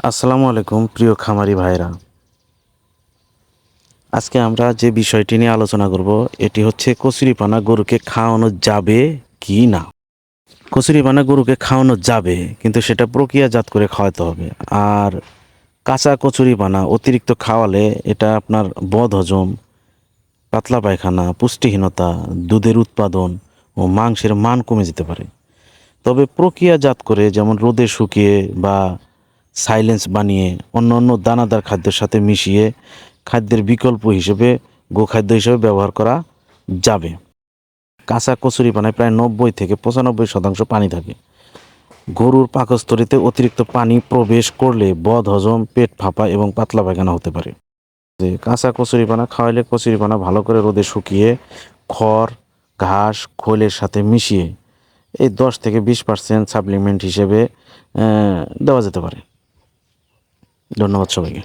আসসালামু আলাইকুম প্রিয় খামারি ভাইরা। আজকে আমরা যে বিষয়টি নিয়ে আলোচনা করব এটি হচ্ছে কচুরিপানা গরুকে খাওয়ানো যাবে কি না। কচুরিপানা গরুকে খাওয়ানো যাবে, কিন্তু সেটা প্রক্রিয়াজাত করে খাওয়াতে হবে। আর কাঁচা কচুরিপানা অতিরিক্ত খাওয়ালে এটা আপনার বদহজম, পাতলা পায়খানা, পুষ্টিহীনতা, দুধের উৎপাদন ও মাংসের মান কমে যেতে পারে। তবে প্রক্রিয়াজাত করে, যেমন রোদে শুকিয়ে বা সাইলেন্স বানিয়ে অন্য দানাদার খাদ্যের সাথে মিশিয়ে খাদ্যের বিকল্প হিসেবে গোখাদ্য হিসেবে ব্যবহার করা যাবে। কাঁচা কচুরিপানায় প্রায় 90 থেকে 95% পানি থাকে। গরুর পাকস্থলীতে অতিরিক্ত পানি প্রবেশ করলে বদহজম, পেট ফাঁপা এবং পাতলা পায়খানা হতে পারে। যে কাঁচা কচুরিপানা খাওয়াইলে কচুরিপানা ভালো করে রোদে শুকিয়ে খড়, ঘাস, খোলের সাথে মিশিয়ে এই 10 থেকে 20% সাপ্লিমেন্ট হিসেবে দেওয়া যেতে পারে। ধন্যবাদ সবাইকে।